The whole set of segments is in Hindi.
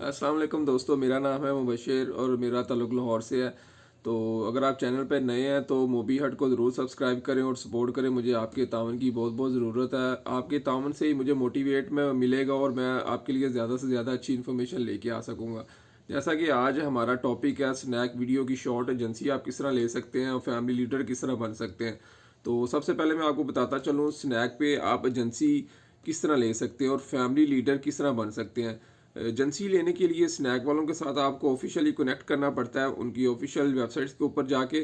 अस्सलाम वालेकुम दोस्तों, मेरा नाम है मुबशिर और मेरा ताल्लुक़ लाहौर से है। तो अगर आप चैनल पर नए हैं तो मोबी हट को ज़रूर सब्सक्राइब करें और सपोर्ट करें। मुझे आपके तावन की बहुत बहुत ज़रूरत है। आपके तावन से ही मुझे मोटिवेट में मिलेगा और मैं आपके लिए ज़्यादा से ज़्यादा अच्छी इन्फॉर्मेशन लेके आ सकूँगा। जैसा कि आज हमारा टॉपिक है स्नैक वीडियो की शॉर्ट एजेंसी आप किस तरह ले सकते हैं और फैमिली लीडर किस तरह बन सकते हैं। तो सबसे पहले मैं आपको बताता चलूँ स्नैक पे आप एजेंसी किस तरह ले सकते हैं और फैमिली लीडर किस तरह बन सकते हैं। एजेंसी लेने के लिए स्नैक वालों के साथ आपको ऑफिशियली कनेक्ट करना पड़ता है उनकी ऑफिशियल वेबसाइट्स के ऊपर जाके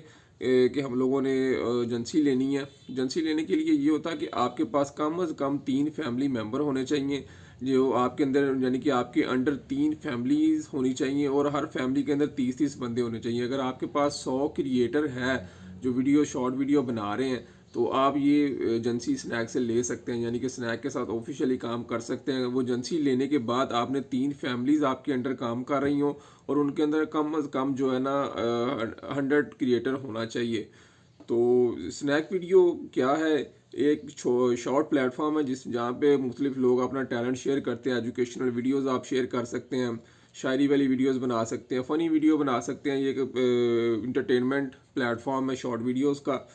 कि हम लोगों ने एजेंसी लेनी है। एजेंसी लेने के लिए ये होता है कि आपके पास कम अज़ कम 3 फैमिली मेम्बर होने चाहिए जो आपके अंदर, यानी कि आपके अंडर 3 फैमिलीज होनी चाहिए और हर फैमिली के अंदर 30-30 बंदे होने चाहिए। अगर आपके पास 100 क्रिएटर है जो वीडियो शॉर्ट वीडियो बना रहे हैं तो आप ये एजेंसी स्नैक से ले सकते हैं, यानी कि स्नैक के साथ ऑफिशियली काम कर सकते हैं। वो एजेंसी लेने के बाद आपने 3 फैमिलीज आपके अंडर काम कर रही हो और उनके अंदर कम अज़ कम जो है ना 100 क्रिएटर होना चाहिए। तो स्नैक वीडियो क्या है, एक शॉर्ट प्लेटफॉर्म है जिस जहाँ पे मुख्तलिफ लोग अपना टैलेंट शेयर करते हैं। एजुकेशनल वीडियोस आप शेयर कर सकते हैं, शायरी वाली वीडियोस बना सकते हैं, फ़नी वीडियो बना सकते हैं। ये एक इंटरटेनमेंट प्लेटफॉर्म है शॉर्ट वीडियोस का।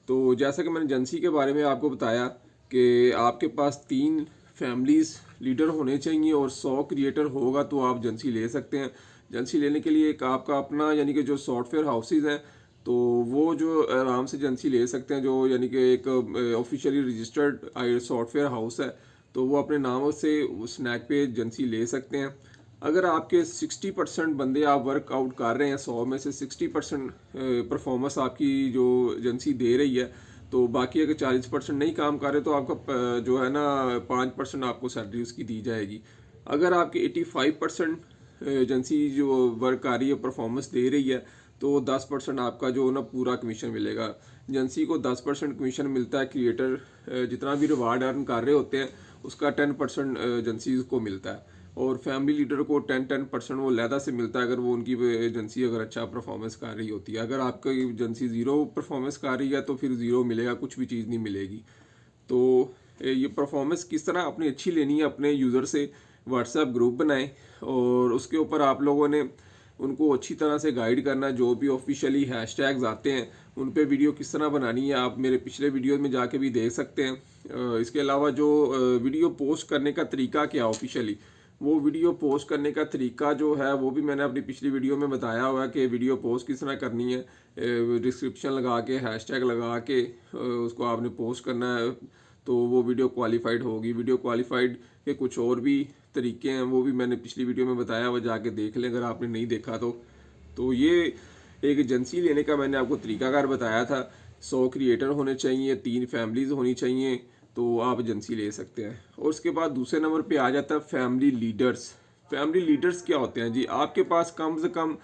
तो जैसा कि मैंने एजेंसी के बारे में आपको बताया कि आपके पास 3 फैमिलीज लीडर होने चाहिए और 100 क्रिएटर होगा तो आप एजेंसी ले सकते हैं। एजेंसी लेने के लिए एक आपका अपना, यानी कि जो सॉफ्टवेयर हाउसेज हैं तो वो जो आराम से एजेंसी ले सकते हैं, जो यानी कि एक ऑफिशियली रजिस्टर्ड सॉफ्टवेयर हाउस है तो वो अपने नाम से स्नैक पे एजेंसी ले सकते हैं। अगर आपके 60% बंदे आप वर्कआउट कर रहे हैं, 100 में से 60% परफॉर्मेंस आपकी जो एजेंसी दे रही है, तो बाकी अगर 40% नहीं काम कर रहे तो आपका जो है ना 5% आपको सैलरी उसकी दी जाएगी। अगर आपकी 85% एजेंसी जो वर्क कर रही है परफॉर्मेंस दे रही है तो 10% आपका जो ना पूरा कमीशन मिलेगा। एजेंसी को 10% कमीशन मिलता है, क्रिएटर जितना भी रिवार्ड अर्न कर रहे होते हैं उसका 10% एजेंसी को मिलता है और फैमिली लीडर को 10% वो लहदा से मिलता है अगर वो उनकी एजेंसी अगर अच्छा परफॉर्मेंस कर रही होती है। अगर आपकी एजेंसी ज़ीरो परफॉर्मेंस कर रही है तो फिर ज़ीरो मिलेगा, कुछ भी चीज़ नहीं मिलेगी। तो ये परफॉर्मेंस किस तरह अपनी अच्छी लेनी है, अपने यूज़र से व्हाट्सएप ग्रुप बनाएं और उसके ऊपर आप लोगों ने उनको अच्छी तरह से गाइड करना है। जो भी ऑफिशियली हैशटैग्स आते हैं उन पे वीडियो किस तरह बनानी है आप मेरे पिछले वीडियो में जाके भी देख सकते हैं। इसके अलावा जो वीडियो पोस्ट करने का तरीका क्या ऑफिशियली, वो वीडियो पोस्ट करने का तरीका जो है वो भी मैंने अपनी पिछली वीडियो में बताया हुआ है कि वीडियो पोस्ट किस तरह करनी है। डिस्क्रिप्शन लगा के हैशटैग लगा के उसको आपने पोस्ट करना है तो वो वीडियो क्वालिफाइड होगी। वीडियो क्वालिफाइड के कुछ और भी तरीके हैं वो भी मैंने पिछली वीडियो में बताया हुआ, जाके देख लें अगर आपने नहीं देखा तो ये एक एजेंसी लेने का मैंने आपको तरीकाकार बताया था। 100 क्रिएटर होने चाहिए, 3 फैमिलीज होनी चाहिए तो आप एजेंसी ले सकते हैं। और उसके बाद दूसरे नंबर पे आ जाता है फैमिली लीडर्स। फैमिली लीडर्स क्या होते हैं जी, आपके पास कम से कम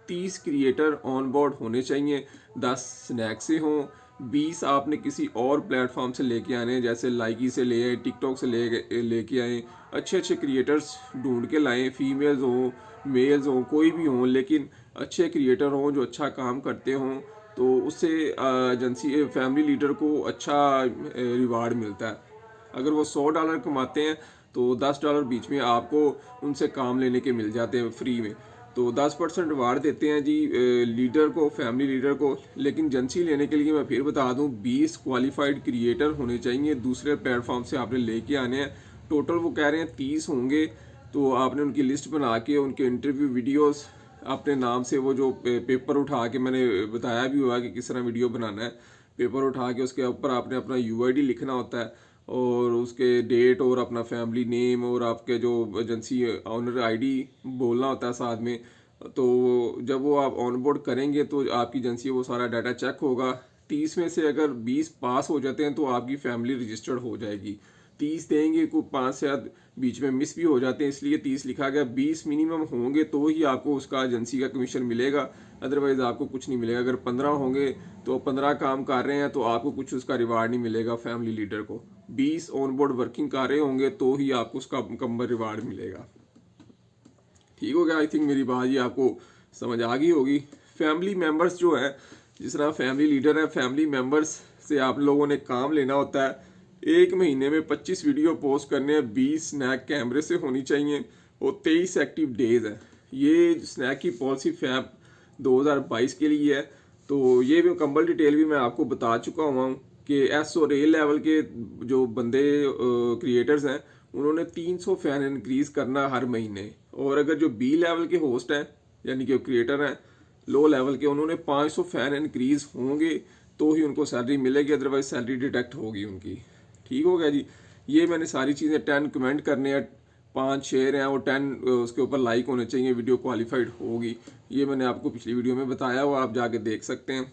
30 क्रिएटर ऑन बोर्ड होने चाहिए, 10 स्नैक से हों, 20 आपने किसी और प्लेटफॉर्म से लेके आने हैं, जैसे लाइकी से ले आए, टिकटॉक से लेके आए। अच्छे अच्छे क्रिएटर्स ढूंढ के लाएं, फीमेल्स हों मेल्स हों कोई भी हों, लेकिन अच्छे क्रिएटर हों जो अच्छा काम करते हों तो उससे एजेंसी फैमिली लीडर को अच्छा रिवार्ड मिलता है। अगर वो $100 कमाते हैं तो $10 बीच में आपको उनसे काम लेने के मिल जाते हैं फ्री में। तो 10% रिवार्ड देते हैं जी लीडर को, फैमिली लीडर को। लेकिन एजेंसी लेने के लिए मैं फिर बता दूं 20 क्वालिफाइड क्रिएटर होने चाहिए, दूसरे प्लेटफॉर्म से आपने लेके आने हैं। टोटल वो कह रहे हैं 30 होंगे तो आपने उनकी लिस्ट बना के उनके इंटरव्यू वीडियोस अपने नाम से, वो जो पेपर उठा के मैंने बताया भी हुआ कि किस तरह वीडियो बनाना है, पेपर उठा के उसके ऊपर आपने अपना यूआईडी लिखना होता है और उसके डेट और अपना फैमिली नेम और आपके जो एजेंसी ऑनर आईडी बोलना होता है साथ में। तो जब वो आप ऑन बोर्ड करेंगे तो आपकी एजेंसी वो सारा डाटा चेक होगा। 30 में से अगर 20 पास हो जाते हैं तो आपकी फैमिली रजिस्टर्ड हो जाएगी। 30 देंगे को 5 से बीच में मिस भी हो जाते हैं इसलिए 30 लिखा गया। 20 मिनिमम होंगे तो ही आपको उसका एजेंसी का कमीशन मिलेगा, अदरवाइज आपको कुछ नहीं मिलेगा। अगर 15 होंगे तो 15 काम कर रहे हैं तो आपको कुछ उसका रिवार्ड नहीं मिलेगा फैमिली लीडर को। 20 ऑन बोर्ड वर्किंग कर रहे होंगे तो ही आपको उसका मुकम्मल रिवार्ड मिलेगा। ठीक हो गया? आई थिंक मेरी बात ये आपको समझ आ गई होगी। फैमिली मेम्बर्स जो है, जिस तरह फैमिली लीडर है, फैमिली मेम्बर्स से आप लोगों ने काम लेना होता है। एक महीने में 25 वीडियो पोस्ट करने हैं, 20 स्नैक कैमरे से होनी चाहिए और 23 एक्टिव डेज है। ये स्नैक की पॉलिसी फैब 2022 के लिए है। तो ये भी मुकम्मल डिटेल भी मैं आपको बता चुका हुआ हूँ कि एस और ए लेवल के जो बंदे क्रिएटर्स हैं उन्होंने 300 फैन इंक्रीज करना हर महीने, और अगर जो बी लेवल के होस्ट हैं यानी कि क्रिएटर हैं लो लेवल के, उन्होंने 500 फैन इंक्रीज होंगे तो ही उनको सैलरी मिलेगी, अदरवाइज सैलरी डिडक्ट होगी उनकी। ठीक हो गया जी। ये मैंने सारी चीज़ें 10 कमेंट करने हैं, 5 शेयर हैं और 10 उसके ऊपर लाइक होने चाहिए, वीडियो क्वालिफाइड होगी। ये मैंने आपको पिछली वीडियो में बताया हुआ, आप जाके देख सकते हैं।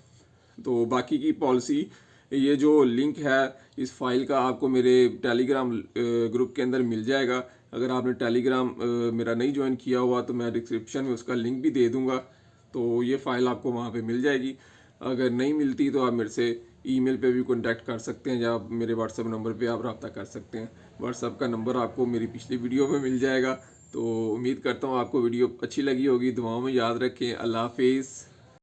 तो बाकी की पॉलिसी, ये जो लिंक है इस फाइल का आपको मेरे टेलीग्राम ग्रुप के अंदर मिल जाएगा। अगर आपने टेलीग्राम मेरा नहीं ज्वाइन किया हुआ तो मैं डिस्क्रिप्शन में उसका लिंक भी दे दूंगा, तो ये फ़ाइल आपको वहाँ पे मिल जाएगी। अगर नहीं मिलती तो आप मेरे से ईमेल पे भी कांटेक्ट कर सकते हैं, या मेरे व्हाट्सअप नंबर पे आप रब्ता कर सकते हैं। व्हाट्सअप का नंबर आपको मेरी पिछली वीडियो में मिल जाएगा। तो उम्मीद करता हूँ आपको वीडियो अच्छी लगी होगी। दुआओं में याद रखें। अल्लाह हाफिज़।